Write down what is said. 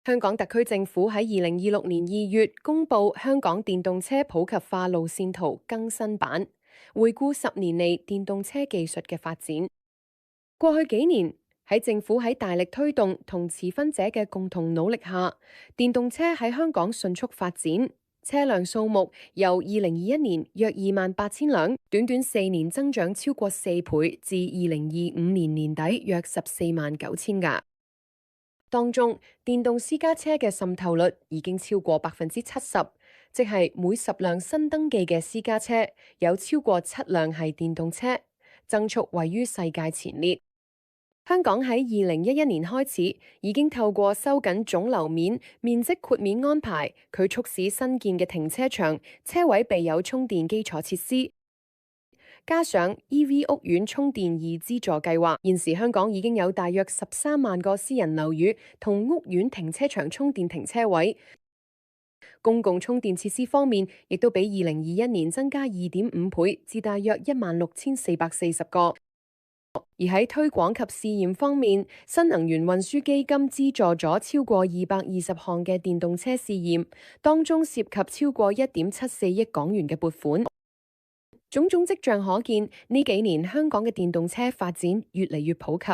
香港特區政府喺2026年2月公布香港電動車普及化路線圖更新版，回顧10年嚟電動車技術嘅發展。過去幾年，政府喺大力推動同持份者嘅共同努力下，電動車喺香港迅速發展，車輛數目由2021年約28,000輛，短短4年增長超過4倍，至2025年年底約149000架。當中，電動私家車嘅滲透率已經超過70%，即係每10輛新登記嘅私家車有超過7輛係電動車，增速位於世界前列。香港喺2011年開始已經透過收緊總樓面面積豁免安排，佢促使新建嘅停車場車位備有充電基礎設施。加上 EV 屋苑充電易資助計劃，現時香港已經有大約13萬個私人樓宇同屋苑停車場充電停車位。公共充電設施方面，亦都比2021年增加2.5倍，至大約16,440個。而喺推廣及試驗方面，新能源運輸基金資助咗超過220項嘅電動車試驗，當中涉及超過1.74億港元嘅撥款。種種跡象可見，呢幾年香港嘅電動車發展越嚟越普及。